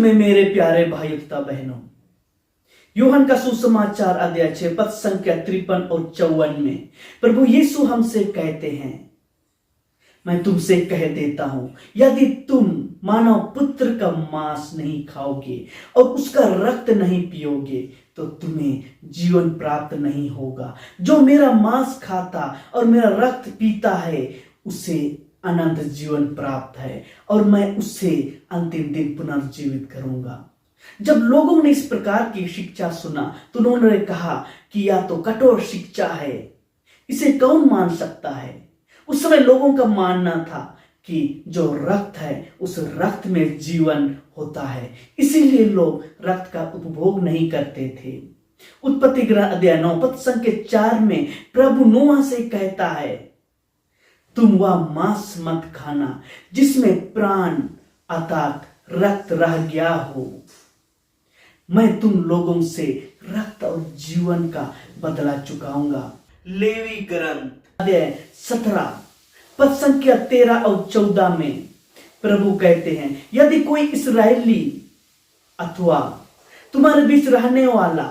में मेरे प्यारे भाई तथा बहनों, यूहन्ना का सुसमाचार अध्याय 6 पद संख्या 53 और 54 में प्रभु यीशु हमसे कहते हैं, मैं तुमसे कह देता हूं, यदि तुम मानव पुत्र का मांस नहीं खाओगे और उसका रक्त नहीं पियोगे तो तुम्हें जीवन प्राप्त नहीं होगा। जो मेरा मांस खाता और मेरा रक्त पीता है उसे अनंत जीवन प्राप्त है और मैं उसे अंतिम दिन पुनर्जीवित करूंगा। जब लोगों ने इस प्रकार की शिक्षा सुना तो उन्होंने कहा कि यह तो कठोर शिक्षा है, इसे कौन मान सकता है। उस समय लोगों का मानना था कि जो रक्त है उस रक्त में जीवन होता है, इसीलिए लोग रक्त का उपभोग नहीं करते थे। उत्पत्ति ग्रंथ अध्याय 9 पद संख्या 4 में प्रभु नूह से कहता है, तुम वह मांस मत खाना जिसमें प्राण अर्थात रक्त रह गया हो। मैं तुम लोगों से रक्त और जीवन का बदला चुकाऊंगा। लेवी ग्रंथ अध्याय 17 पद संख्या 13 और 14 में प्रभु कहते हैं, यदि कोई इस्राएली अथवा तुम्हारे बीच रहने वाला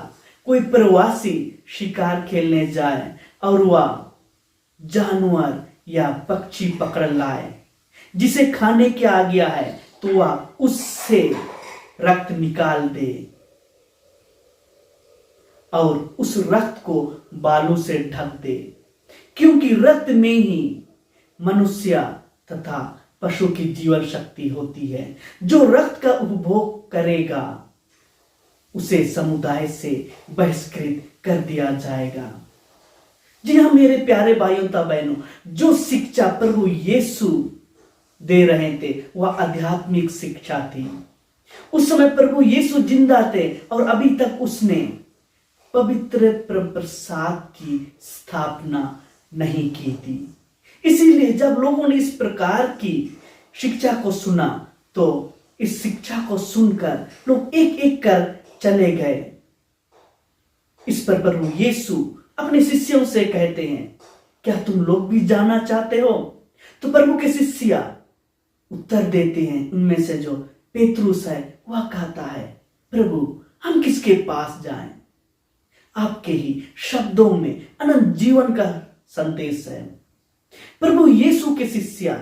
कोई प्रवासी शिकार खेलने जाए और वह जानवर या पक्षी पकड़ लाए जिसे खाने की आज्ञा है तो वह उससे रक्त निकाल दे और उस रक्त को बालू से ढक दे, क्योंकि रक्त में ही मनुष्य तथा पशु की जीवन शक्ति होती है। जो रक्त का उपभोग करेगा उसे समुदाय से बहिष्कृत कर दिया जाएगा। जी हाँ मेरे प्यारे भाइयों तथा बहनों, जो शिक्षा प्रभु यीशु दे रहे थे वह आध्यात्मिक शिक्षा थी। उस समय प्रभु यीशु जिंदा थे और अभी तक उसने पवित्र प्रसाद की स्थापना नहीं की थी। इसीलिए जब लोगों ने इस प्रकार की शिक्षा को सुना तो इस शिक्षा को सुनकर लोग एक एक कर चले गए। इस पर प्रभु यीशु अपने शिष्यों से कहते हैं, क्या तुम लोग भी जाना चाहते हो? तो प्रभु के शिष्य उत्तर देते हैं, उनमें से जो पेतरुस है वह कहता है, प्रभु हम किसके पास जाएं? आपके ही शब्दों में अनंत जीवन का संदेश है। प्रभु यीशु के शिष्य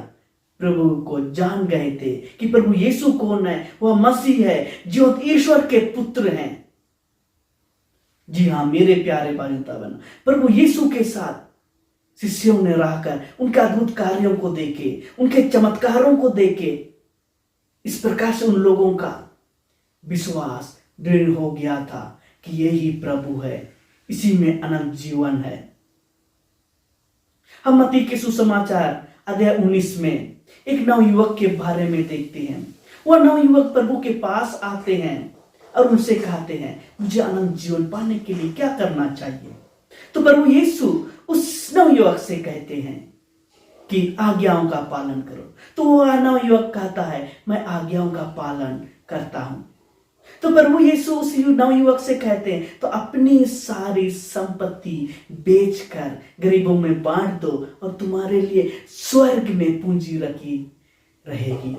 प्रभु को जान गए थे कि प्रभु यीशु कौन है, वह मसीह है, जो ईश्वर के पुत्र हैं। जी हाँ मेरे प्यारे भाइयों बहनों, प्रभु यीशु के साथ शिष्यों ने रहकर उनके अद्भुत कार्यों को देखे, उनके चमत्कारों को देखे। इस प्रकार से उन लोगों का विश्वास दृढ़ हो गया था कि यही प्रभु है, इसी में अनंत जीवन है। हम मत्ती के सुसमाचार अध्याय 19 में एक नवयुवक के बारे में देखते हैं। वह नवयुवक प्रभु के पास आते हैं और उनसे कहते हैं, मुझे अनंत जीवन पाने के लिए क्या करना चाहिए? तो प्रभु यीशु उस नवयुवक से कहते हैं कि आज्ञाओं का पालन करो। तो वह नवयुवक कहता है, मैं आज्ञाओं का पालन करता हूं। तो प्रभु यीशु उस नवयुवक से कहते हैं, तो अपनी सारी संपत्ति बेचकर गरीबों में बांट दो और तुम्हारे लिए स्वर्ग में पूंजी रखी रहेगी।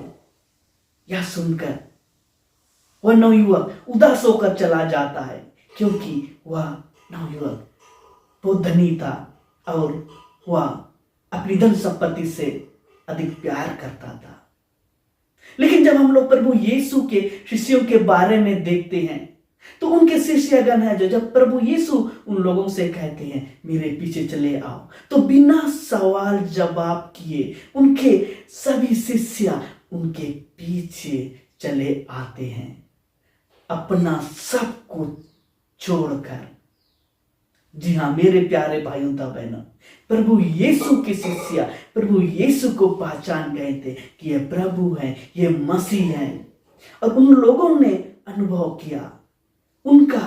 यह सुनकर वह नवयुवक उदास होकर चला जाता है, क्योंकि वह नवयुवक बहुत धनी था और वह अपनी धन संपत्ति से अधिक प्यार करता था। लेकिन जब हम लोग प्रभु यीशु के शिष्यों के बारे में देखते हैं तो उनके शिष्यगण है जो जब प्रभु यीशु उन लोगों से कहते हैं मेरे पीछे चले आओ, तो बिना सवाल जवाब किए उनके सभी शिष्य उनके पीछे चले आते हैं, अपना सब कुछ छोड़कर। जी हाँ मेरे प्यारे भाइयों तथा बहनों, प्रभु यीशु के शिष्य प्रभु यीशु को पहचान गए थे कि यह प्रभु है, यह मसीह है, और उन लोगों ने अनुभव किया, उनका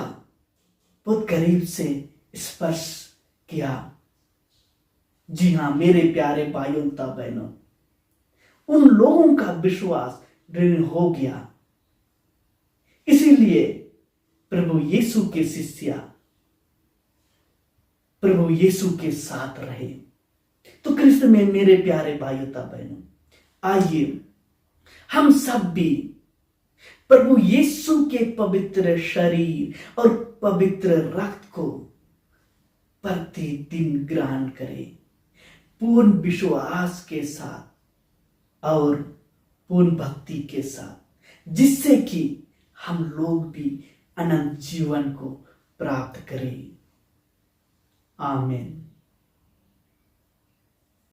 बहुत करीब से स्पर्श किया। जी हाँ मेरे प्यारे भाइयों तथा बहनों, उन लोगों का विश्वास दृढ़ हो गया। इसीलिए प्रभु यीशु के शिष्य प्रभु यीशु के साथ रहे। तो क्रिस्त में मेरे प्यारे भाइयों तथा बहनों, आइए हम सब भी प्रभु यीशु के पवित्र शरीर और पवित्र रक्त को प्रतिदिन ग्रहण करें, पूर्ण विश्वास के साथ और पूर्ण भक्ति के साथ, जिससे कि हम लोग भी अनंत जीवन को प्राप्त करें। आमीन।